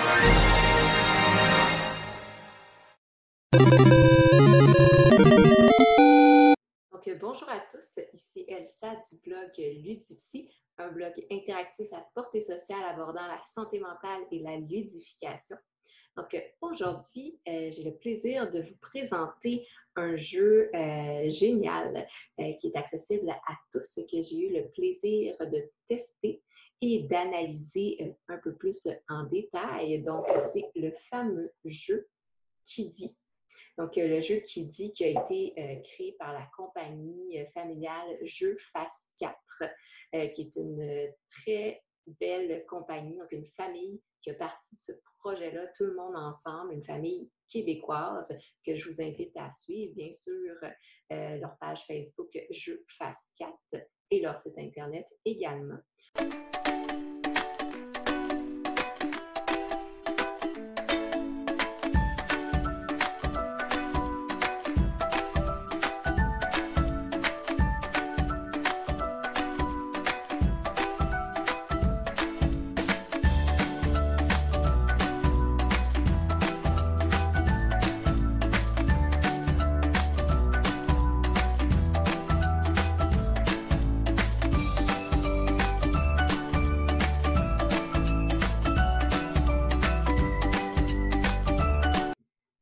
Donc, bonjour à tous, ici Elsa du blog Ludipsy, un blog interactif à portée sociale abordant la santé mentale et la ludification. Donc, aujourd'hui, j'ai le plaisir de vous présenter un jeu génial qui est accessible à tous, que j'ai eu le plaisir de tester et d'analyser un peu plus en détail. Donc, c'est le fameux jeu Kiddy. Donc, le jeu Kiddy qui a été créé par la compagnie familiale Jeux Face 4, qui est une très belle compagnie, donc une famille qui a parti ce projet-là, tout le monde ensemble, une famille québécoise que je vous invite à suivre, bien sûr, leur page Facebook Jeux Face 4 et leur site Internet également.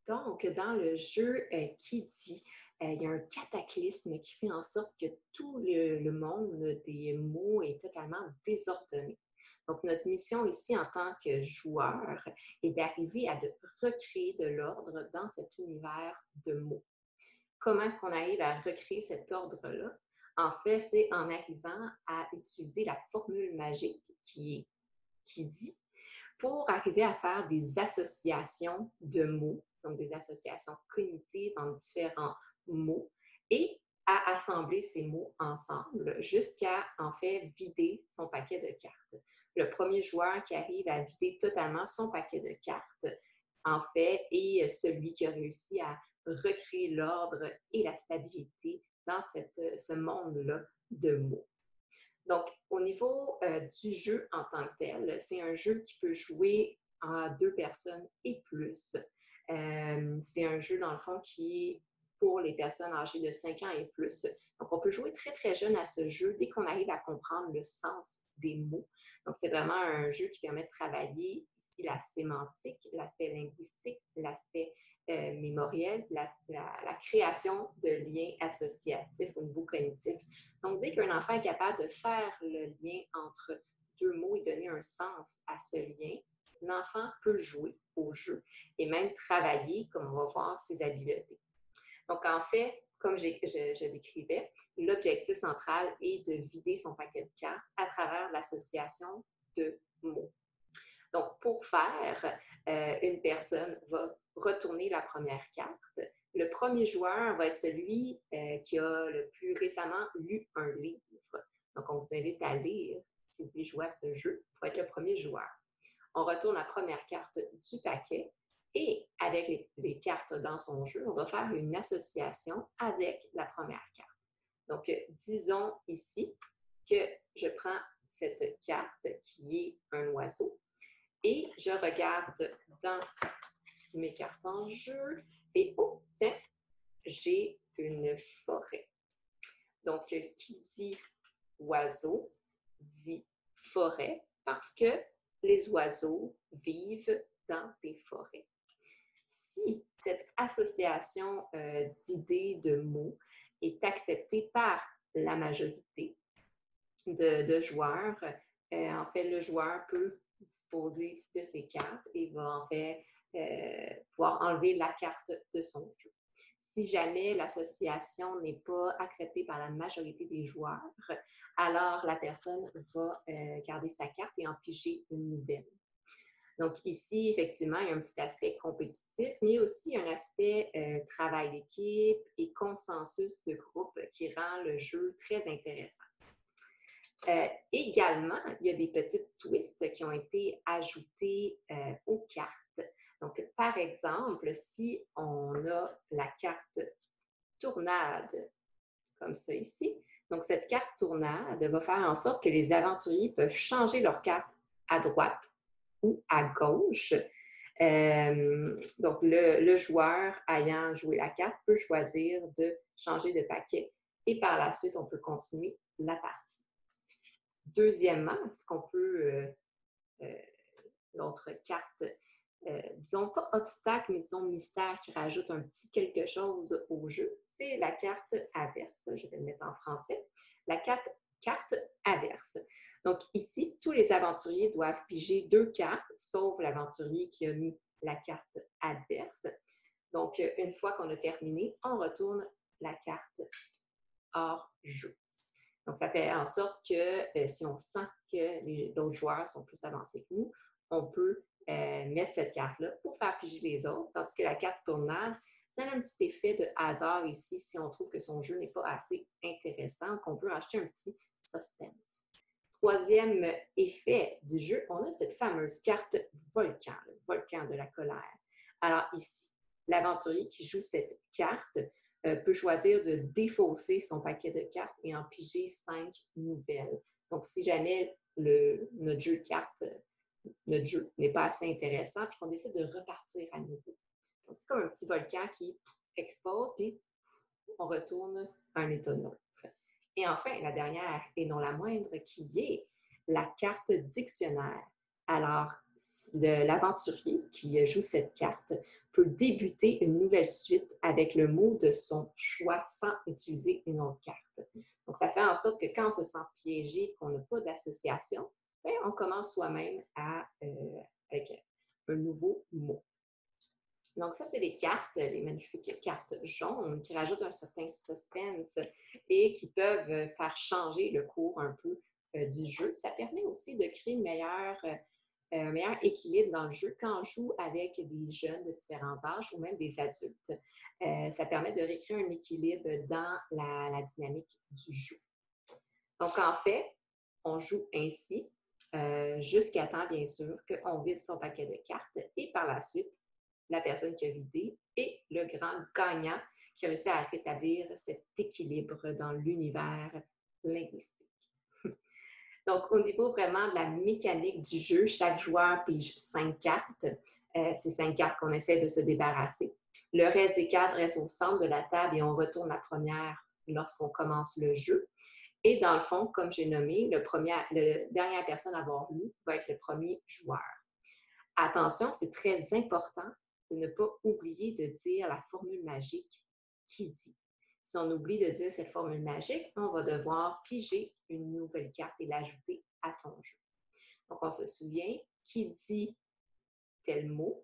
Donc, dans le jeu Kiddy, il y a un cataclysme qui fait en sorte que tout le monde des mots est totalement désordonné. Donc, notre mission ici en tant que joueur est d'arriver à recréer de l'ordre dans cet univers de mots. Comment est-ce qu'on arrive à recréer cet ordre-là? En fait, c'est en arrivant à utiliser la formule magique qui est Kiddy pour arriver à faire des associations de mots, donc des associations cognitives en différents mots, et à assembler ces mots ensemble jusqu'à, en fait, vider son paquet de cartes. Le premier joueur qui arrive à vider totalement son paquet de cartes, en fait, est celui qui a réussi à recréer l'ordre et la stabilité dans ce monde-là de mots. Donc, au niveau du jeu en tant que tel, c'est un jeu qui peut jouer à 2 personnes et plus. C'est un jeu, dans le fond, qui est pour les personnes âgées de 5 ans et plus. Donc, on peut jouer très, très jeune à ce jeu dès qu'on arrive à comprendre le sens des mots. Donc, c'est vraiment un jeu qui permet de travailler ici la sémantique, l'aspect linguistique, l'aspect mémoriel, la création de liens associatifs au niveau cognitif. Donc, dès qu'un enfant est capable de faire le lien entre 2 mots et donner un sens à ce lien, l'enfant peut jouer au jeu et même travailler, comme on va voir, ses habiletés. Donc, en fait, comme je décrivais, l'objectif central est de vider son paquet de cartes à travers l'association de mots. Donc, pour faire, une personne va retourner la première carte. Le premier joueur va être celui qui a le plus récemment lu un livre. Donc, on vous invite à lire si vous voulez jouer à ce jeu pour être le premier joueur. On retourne la première carte du paquet et avec les cartes dans son jeu, on va faire une association avec la première carte. Donc, disons ici que je prends cette carte qui est un oiseau et je regarde dans mes cartes en jeu et oh, tiens, j'ai une forêt. Donc, qui dit oiseau dit forêt parce que les oiseaux vivent dans des forêts. Si cette association d'idées, de mots est acceptée par la majorité de joueurs, en fait, le joueur peut disposer de ses cartes et va en fait pouvoir enlever la carte de son jeu. Si jamais l'association n'est pas acceptée par la majorité des joueurs, alors la personne va garder sa carte et en piger une nouvelle. Donc ici, effectivement, il y a un petit aspect compétitif, mais aussi un aspect travail d'équipe et consensus de groupe qui rend le jeu très intéressant. Également, il y a des petites twists qui ont été ajoutés aux cartes. Donc, par exemple, si on a la carte tournade, comme ça ici, donc cette carte tournade va faire en sorte que les aventuriers peuvent changer leur carte à droite ou à gauche. Donc, le joueur ayant joué la carte peut choisir de changer de paquet et par la suite, on peut continuer la partie. Deuxièmement, ce qu'on peut, l'autre carte, disons pas obstacle, mais disons mystère qui rajoute un petit quelque chose au jeu, c'est la carte averse. Je vais le mettre en français. La carte averse. Donc ici, tous les aventuriers doivent piger 2 cartes, sauf l'aventurier qui a mis la carte adverse. Donc, une fois qu'on a terminé, on retourne la carte hors jeu. Donc, ça fait en sorte que si on sent que d'autres joueurs sont plus avancés que nous, on peut mettre cette carte-là pour faire piger les autres, tandis que la carte tournade, ça a un petit effet de hasard ici si on trouve que son jeu n'est pas assez intéressant, qu'on veut acheter un petit suspense. Troisième effet du jeu, on a cette fameuse carte volcan, le volcan de la colère. Alors ici, l'aventurier qui joue cette carte peut choisir de défausser son paquet de cartes et en piger 5 nouvelles. Donc, si jamais notre jeu de cartes, notre jeu n'est pas assez intéressant, puis qu'on décide de repartir à nouveau. Donc, c'est comme un petit volcan qui explose, puis on retourne à un état neutre. Et enfin, la dernière et non la moindre, qui est la carte dictionnaire. Alors, l'aventurier qui joue cette carte peut débuter une nouvelle suite avec le mot de son choix sans utiliser une autre carte. Donc, ça fait en sorte que quand on se sent piégé, qu'on n'a pas d'association, bien, on commence soi-même avec un nouveau mot. Donc, ça, c'est les cartes, les magnifiques cartes jaunes qui rajoutent un certain suspense et qui peuvent faire changer le cours un peu du jeu. Ça permet aussi de créer un meilleur équilibre dans le jeu quand on joue avec des jeunes de différents âges ou même des adultes. Ça permet de récréer un équilibre dans la dynamique du jeu. Donc, en fait, on joue ainsi jusqu'à temps, bien sûr, qu'on vide son paquet de cartes et par la suite, la personne qui a vidé et le grand gagnant qui a réussi à rétablir cet équilibre dans l'univers linguistique. Donc, au niveau vraiment de la mécanique du jeu, chaque joueur pige 5 cartes. C'est 5 cartes qu'on essaie de se débarrasser. Le reste des cartes reste au centre de la table et on retourne la première lorsqu'on commence le jeu. Et dans le fond, comme j'ai nommé, la dernière personne à avoir lu va être le premier joueur. Attention, c'est très important de ne pas oublier de dire la formule magique qui dit. Si on oublie de dire cette formule magique, on va devoir piger une nouvelle carte et l'ajouter à son jeu. Donc, on se souvient qui dit tel mot,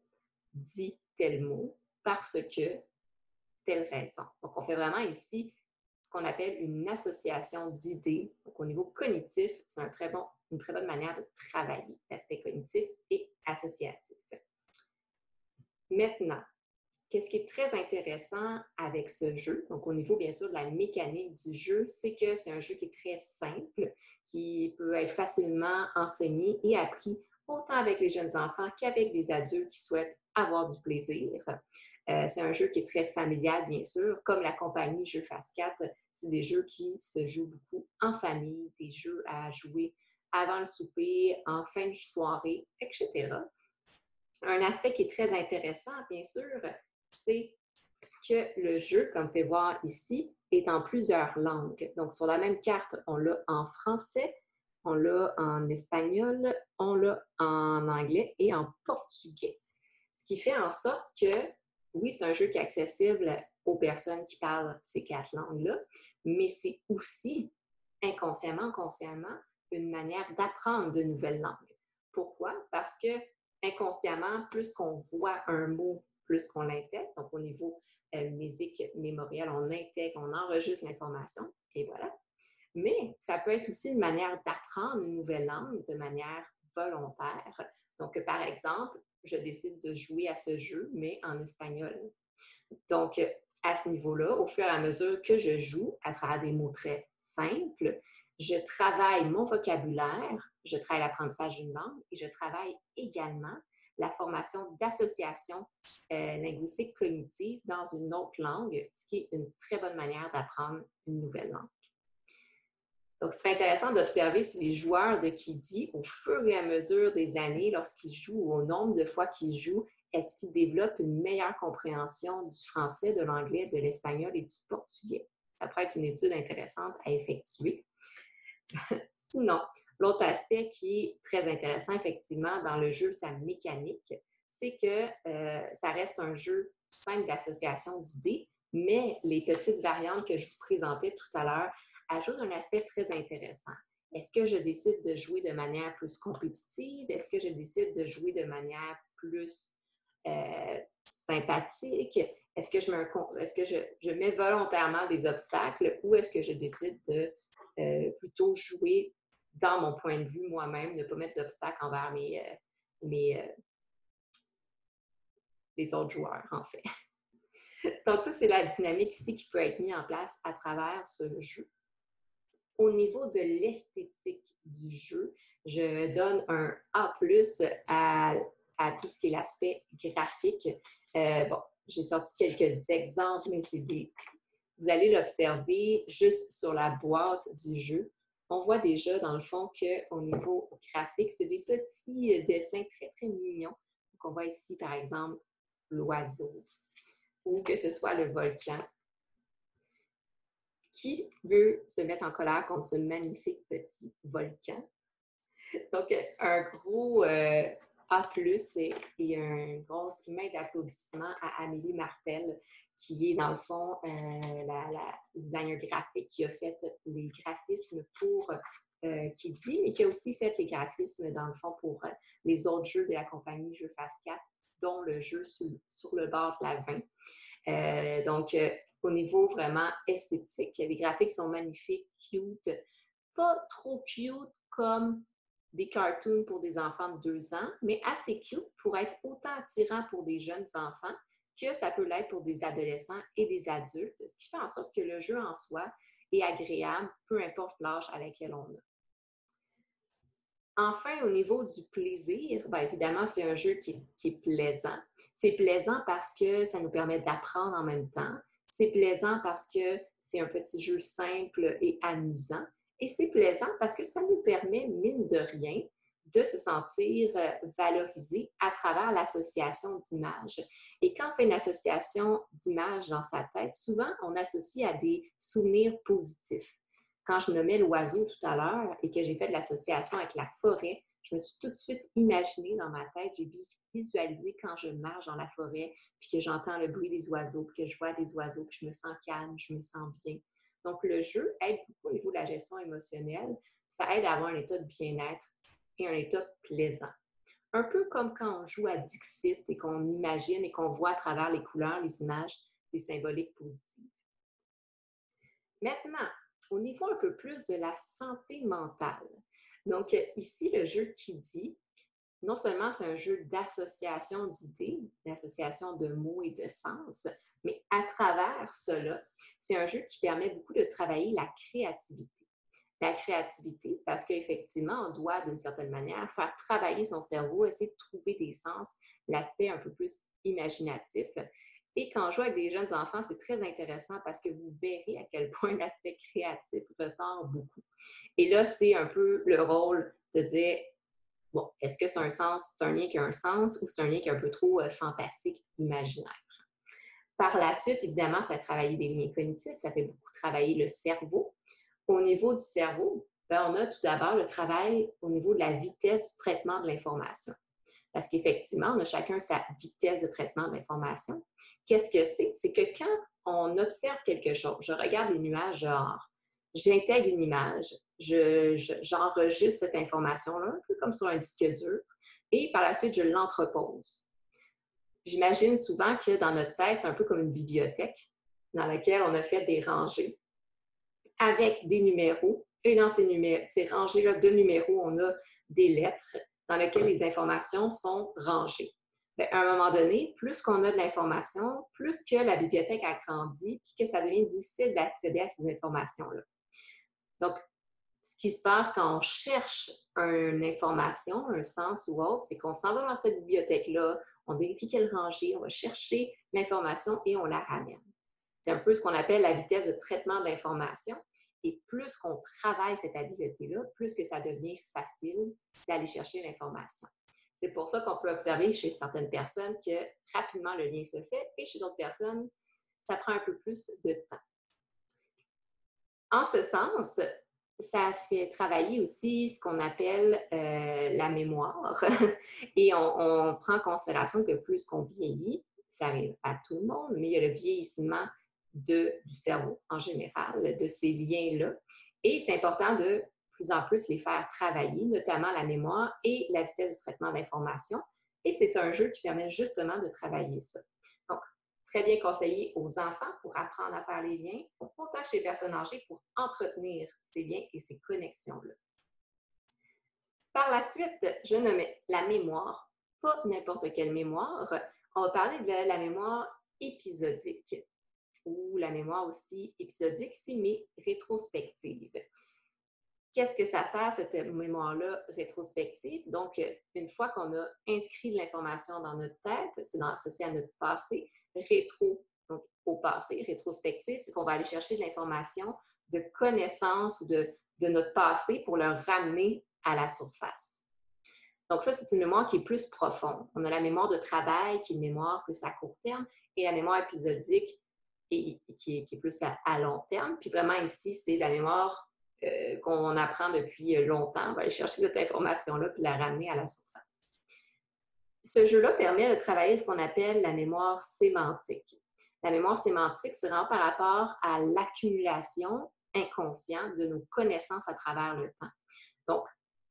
dit tel mot, parce que telle raison. Donc, on fait vraiment ici ce qu'on appelle une association d'idées. Donc, au niveau cognitif, c'est une très bonne manière de travailler l'aspect cognitif et associatif. Maintenant, qu'est-ce qui est très intéressant avec ce jeu, donc au niveau bien sûr de la mécanique du jeu, c'est que c'est un jeu qui est très simple, qui peut être facilement enseigné et appris autant avec les jeunes enfants qu'avec des adultes qui souhaitent avoir du plaisir. C'est un jeu qui est très familial, bien sûr, comme la compagnie Jeux Phase 4. C'est des jeux qui se jouent beaucoup en famille, des jeux à jouer avant le souper, en fin de soirée, etc. Un aspect qui est très intéressant, bien sûr, c'est que le jeu, comme vous pouvez voir ici, est en plusieurs langues. Donc, sur la même carte, on l'a en français, on l'a en espagnol, on l'a en anglais et en portugais. Ce qui fait en sorte que, oui, c'est un jeu qui est accessible aux personnes qui parlent ces 4 langues-là, mais c'est aussi, inconsciemment, consciemment, une manière d'apprendre de nouvelles langues. Pourquoi? Parce que inconsciemment, plus qu'on voit un mot, plus qu'on l'intègre. Donc, au niveau musique mémorielle, on intègre, on enregistre l'information et voilà. Mais ça peut être aussi une manière d'apprendre une nouvelle langue de manière volontaire. Donc, par exemple, je décide de jouer à ce jeu, mais en espagnol. Donc, à ce niveau-là, au fur et à mesure que je joue à travers des mots très simples, je travaille mon vocabulaire, je travaille l'apprentissage d'une langue et je travaille également la formation d'associations linguistiques cognitives dans une autre langue, ce qui est une très bonne manière d'apprendre une nouvelle langue. Donc, ce serait intéressant d'observer si les joueurs de Kiddy, au fur et à mesure des années, lorsqu'ils jouent ou au nombre de fois qu'ils jouent, est-ce qu'ils développent une meilleure compréhension du français, de l'anglais, de l'espagnol et du portugais? Ça pourrait être une étude intéressante à effectuer. Sinon, l'autre aspect qui est très intéressant, effectivement, dans le jeu, sa mécanique, c'est que ça reste un jeu simple d'association d'idées, mais les petites variantes que je vous présentais tout à l'heure ajoutent un aspect très intéressant. Est-ce que je décide de jouer de manière plus compétitive? Est-ce que je décide de jouer de manière plus sympathique? Est-ce que je mets volontairement des obstacles ou est-ce que je décide de plutôt jouer dans mon point de vue moi-même, ne pas mettre d'obstacles envers les autres joueurs, en fait. Donc, ça, c'est la dynamique ici qui peut être mise en place à travers ce jeu. Au niveau de l'esthétique du jeu, je donne un A+ à tout ce qui est l'aspect graphique. Bon, j'ai sorti quelques exemples, mais vous allez l'observer juste sur la boîte du jeu. On voit déjà, dans le fond, qu'au niveau graphique, c'est des petits dessins très, très mignons. Donc, on voit ici, par exemple, l'oiseau ou que ce soit le volcan. Qui veut se mettre en colère contre ce magnifique petit volcan? Donc, un gros A+, et un gros main d'applaudissement à Amélie Martel, qui est, dans le fond, la designer graphique qui a fait les graphismes pour Kiddy, mais qui a aussi fait les graphismes, dans le fond, pour les autres jeux de la compagnie Jeux Phase 4, dont le jeu sur le bord de la 20. Donc, au niveau vraiment esthétique, les graphiques sont magnifiques, cute, pas trop cute comme des cartoons pour des enfants de 2 ans, mais assez cute pour être autant attirant pour des jeunes enfants que ça peut l'être pour des adolescents et des adultes, ce qui fait en sorte que le jeu en soi est agréable, peu importe l'âge à laquelle on a. Enfin, au niveau du plaisir, bien évidemment, c'est un jeu qui est plaisant. C'est plaisant parce que ça nous permet d'apprendre en même temps. C'est plaisant parce que c'est un petit jeu simple et amusant. Et c'est plaisant parce que ça nous permet, mine de rien, de se sentir valorisé à travers l'association d'images. Et quand on fait une association d'images dans sa tête, souvent, on associe à des souvenirs positifs. Quand je nommais l'oiseau tout à l'heure et que j'ai fait de l'association avec la forêt, je me suis tout de suite imaginée dans ma tête, j'ai visualisé quand je marche dans la forêt, puis que j'entends le bruit des oiseaux, puis que je vois des oiseaux, puis je me sens calme, je me sens bien. Donc, le jeu aide beaucoup au niveau de la gestion émotionnelle. Ça aide à avoir un état de bien-être et un état plaisant. Un peu comme quand on joue à Dixit et qu'on imagine et qu'on voit à travers les couleurs, les images, des symboliques positives. Maintenant, au niveau un peu plus de la santé mentale. Donc, ici, le jeu Kiddy, non seulement c'est un jeu d'association d'idées, d'association de mots et de sens, mais à travers cela, c'est un jeu qui permet beaucoup de travailler la créativité. La créativité, parce qu'effectivement, on doit, d'une certaine manière, faire travailler son cerveau, essayer de trouver des sens, l'aspect un peu plus imaginatif. Et quand on joue avec des jeunes enfants, c'est très intéressant parce que vous verrez à quel point l'aspect créatif ressort beaucoup. Et là, c'est un peu le rôle de dire, bon, est-ce que c'est un lien qui a un sens ou c'est un lien qui est un peu trop fantastique, imaginaire? Par la suite, évidemment, ça a travaillé des liens cognitifs, ça fait beaucoup travailler le cerveau. Au niveau du cerveau, bien, on a tout d'abord le travail au niveau de la vitesse du traitement de l'information. Parce qu'effectivement, on a chacun sa vitesse de traitement de l'information. Qu'est-ce que c'est? C'est que quand on observe quelque chose, je regarde les nuages dehors, j'intègre une image, j'enregistre cette information-là, un peu comme sur un disque dur, et par la suite, je l'entrepose. J'imagine souvent que dans notre tête, c'est un peu comme une bibliothèque dans laquelle on a fait des rangées avec des numéros. Et dans ces rangées-là de numéros, on a des lettres dans lesquelles les informations sont rangées. Bien, à un moment donné, plus qu'on a de l'information, plus que la bibliothèque a grandi, puis que ça devient difficile d'accéder à ces informations-là. Donc, ce qui se passe quand on cherche une information, un sens ou autre, c'est qu'on s'en va dans cette bibliothèque-là, on vérifie quelle rangée, on va chercher l'information et on la ramène. C'est un peu ce qu'on appelle la vitesse de traitement de l'information. Et plus qu'on travaille cette habileté-là, plus que ça devient facile d'aller chercher l'information. C'est pour ça qu'on peut observer chez certaines personnes que rapidement le lien se fait et chez d'autres personnes, ça prend un peu plus de temps. En ce sens, ça fait travailler aussi ce qu'on appelle la mémoire. Et on prend en considération que plus qu'on vieillit, ça arrive à tout le monde, mais il y a le vieillissement du cerveau en général, de ces liens-là. Et c'est important de plus en plus les faire travailler, notamment la mémoire et la vitesse du traitement d'informations. Et c'est un jeu qui permet justement de travailler ça. Donc, très bien conseillé aux enfants pour apprendre à faire les liens, autant chez les personnes âgées pour entretenir ces liens et ces connexions-là. Par la suite, je nommais la mémoire, pas n'importe quelle mémoire. On va parler de la mémoire épisodique ou la mémoire aussi épisodique, mais rétrospective. Qu'est-ce que ça sert, cette mémoire-là rétrospective? Donc, une fois qu'on a inscrit de l'information dans notre tête, c'est associé à notre passé, rétro, donc au passé, rétrospective, c'est qu'on va aller chercher de l'information de connaissance ou de notre passé pour le ramener à la surface. Donc, ça, c'est une mémoire qui est plus profonde. On a la mémoire de travail, qui est une mémoire plus à court terme, et la mémoire épisodique, qui est plus à long terme. Puis vraiment, ici, c'est la mémoire qu'on apprend depuis longtemps. On va aller chercher cette information-là puis la ramener à la surface. Ce jeu-là permet de travailler ce qu'on appelle la mémoire sémantique. La mémoire sémantique, c'est vraiment par rapport à l'accumulation inconsciente de nos connaissances à travers le temps. Donc,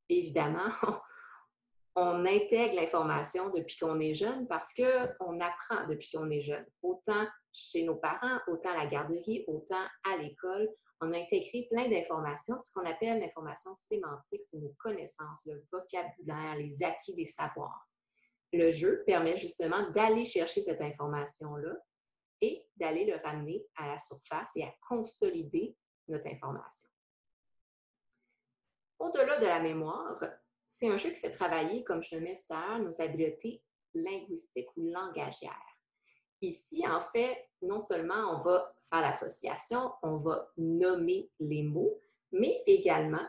évidemment, on intègre l'information depuis qu'on est jeune parce qu'on apprend depuis qu'on est jeune. Autant chez nos parents, autant à la garderie, autant à l'école. On a intégré plein d'informations. Ce qu'on appelle l'information sémantique, c'est nos connaissances, le vocabulaire, les acquis des savoirs. Le jeu permet justement d'aller chercher cette information-là et d'aller le ramener à la surface et à consolider notre information. Au-delà de la mémoire, c'est un jeu qui fait travailler, comme je le mets tout à l'heure, nos habiletés linguistiques ou langagières. Ici, en fait, non seulement on va faire l'association, on va nommer les mots, mais également,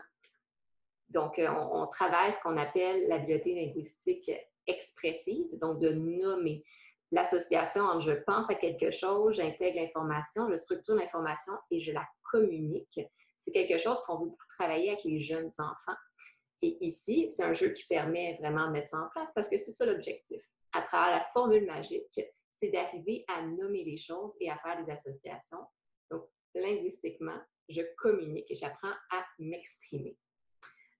donc, on travaille ce qu'on appelle l'habileté linguistique expressive, donc de nommer l'association entre je pense à quelque chose, j'intègre l'information, je structure l'information et je la communique. C'est quelque chose qu'on veut beaucoup travailler avec les jeunes enfants. Et ici, c'est un jeu qui permet vraiment de mettre ça en place parce que c'est ça l'objectif. À travers la formule magique, c'est d'arriver à nommer les choses et à faire des associations. Donc, linguistiquement, je communique et j'apprends à m'exprimer.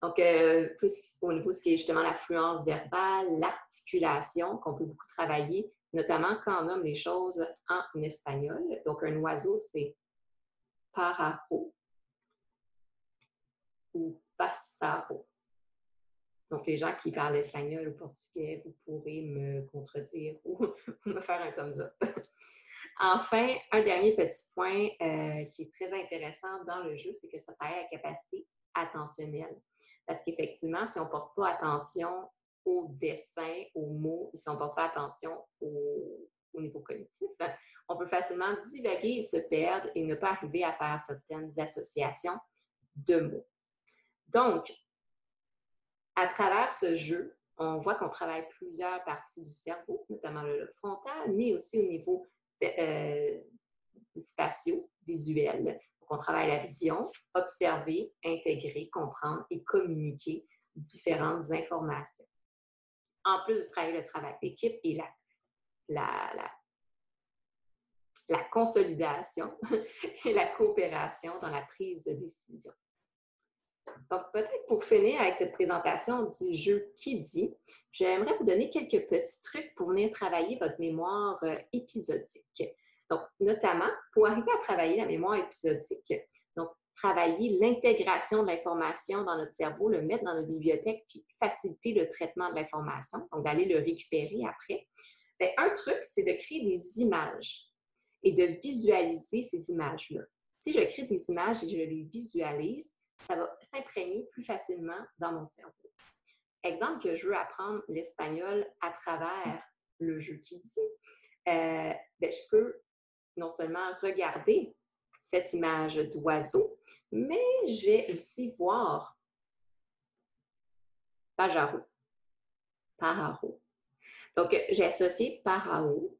Donc, plus au niveau de ce qui est justement la fluence verbale, l'articulation, qu'on peut beaucoup travailler, notamment quand on nomme les choses en espagnol. Donc, un oiseau, c'est pájaro ou pássaro. Donc, les gens qui parlent espagnol ou portugais, vous pourrez me contredire ou me faire un thumbs up. Enfin, un dernier petit point qui est très intéressant dans le jeu, c'est que ça travaille la capacité attentionnelle. Parce qu'effectivement, si on ne porte pas attention aux dessins, aux mots, si on ne porte pas attention au niveau cognitif, on peut facilement divaguer et se perdre et ne pas arriver à faire certaines associations de mots. Donc, à travers ce jeu, on voit qu'on travaille plusieurs parties du cerveau, notamment le lobe frontal, mais aussi au niveau spatiaux, visuel. Donc, on travaille la vision, observer, intégrer, comprendre et communiquer différentes informations. En plus de travailler le travail d'équipe et la consolidation et la coopération dans la prise de décision. Donc, peut-être pour finir avec cette présentation du jeu Qui dit, j'aimerais vous donner quelques petits trucs pour venir travailler votre mémoire épisodique. Donc, notamment, pour arriver à travailler la mémoire épisodique, donc travailler l'intégration de l'information dans notre cerveau, le mettre dans notre bibliothèque, puis faciliter le traitement de l'information, donc d'aller le récupérer après. Bien, un truc, c'est de créer des images et de visualiser ces images-là. Si je crée des images et je les visualise, ça va s'imprégner plus facilement dans mon cerveau. Exemple que je veux apprendre l'espagnol à travers le jeu Qui dit, je peux non seulement regarder cette image d'oiseau, mais je vais aussi voir pajaro, pájaro. Donc, j'ai associé pájaro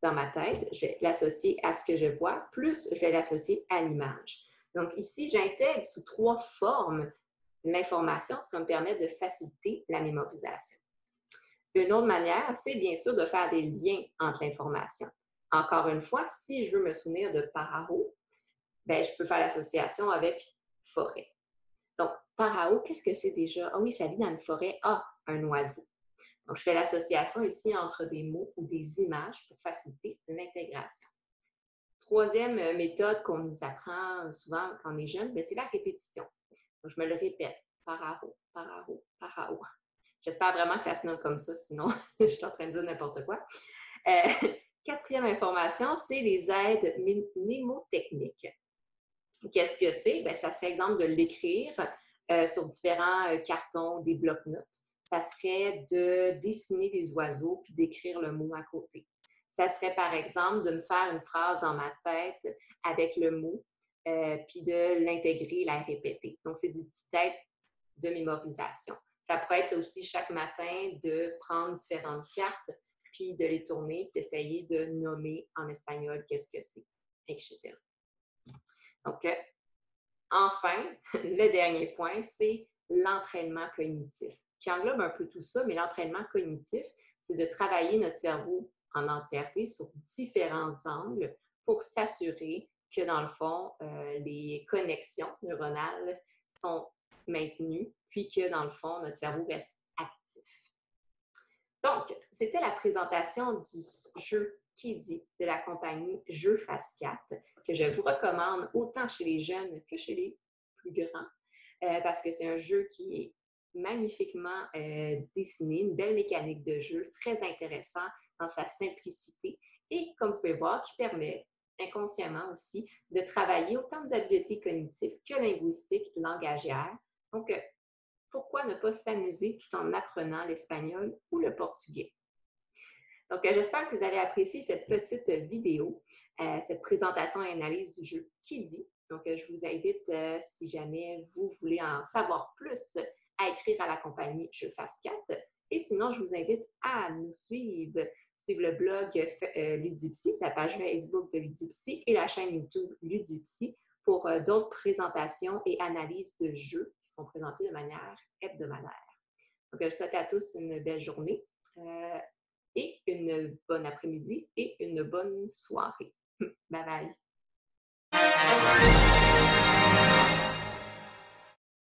dans ma tête, je vais l'associer à ce que je vois, plus je vais l'associer à l'image. Donc, ici, j'intègre sous 3 formes l'information, ce qui va me permettre de faciliter la mémorisation. Une autre manière, c'est bien sûr de faire des liens entre l'information. Encore une fois, si je veux me souvenir de pájaro, ben, je peux faire l'association avec forêt. Donc, pájaro, qu'est-ce que c'est déjà? Ah oui, ça vit dans une forêt. Ah, un oiseau. Donc, je fais l'association ici entre des mots ou des images pour faciliter l'intégration. Troisième méthode qu'on nous apprend souvent quand on est jeune, c'est la répétition. Donc, je me le répète. Pájaro, pájaro, pájaro. J'espère vraiment que ça se nomme comme ça, sinon je suis en train de dire n'importe quoi. Quatrième information, c'est les aides mnémotechniques. Qu'est-ce que c'est? Ça serait exemple de l'écrire sur différents cartons, des blocs-notes. Ça serait de dessiner des oiseaux puis d'écrire le mot à côté. Ça serait par exemple de me faire une phrase dans ma tête avec le mot puis de l'intégrer, la répéter. Donc, c'est des petites aides de mémorisation. Ça pourrait être aussi chaque matin de prendre différentes cartes puis de les tourner puis d'essayer de nommer en espagnol qu'est-ce que c'est, etc. Donc, enfin, le dernier point, c'est l'entraînement cognitif, qui englobe un peu tout ça, mais l'entraînement cognitif, c'est de travailler notre cerveau en entièreté sur différents angles pour s'assurer que, dans le fond, les connexions neuronales sont maintenues, puis que, dans le fond, notre cerveau reste actif. Donc, c'était la présentation du jeu Kiddy de la compagnie Jeux Face 4, que je vous recommande autant chez les jeunes que chez les plus grands, parce que c'est un jeu qui est magnifiquement dessiné, une belle mécanique de jeu, très intéressant dans sa simplicité et, comme vous pouvez voir, qui permet inconsciemment aussi de travailler autant des habiletés cognitives que linguistiques, langagières. Donc, pourquoi ne pas s'amuser tout en apprenant l'espagnol ou le portugais? Donc, j'espère que vous avez apprécié cette petite vidéo, cette présentation et analyse du jeu Kiddy. Donc, je vous invite, si jamais vous voulez en savoir plus, à écrire à la compagnie Jeux Face 4. Et sinon, je vous invite à nous suivre le blog Ludipsy, la page Facebook de Ludipsy et la chaîne YouTube Ludipsy pour d'autres présentations et analyses de jeux qui sont présentés de manière hebdomadaire. Donc, je souhaite à tous une belle journée et une bonne après-midi et une bonne soirée. Bye bye!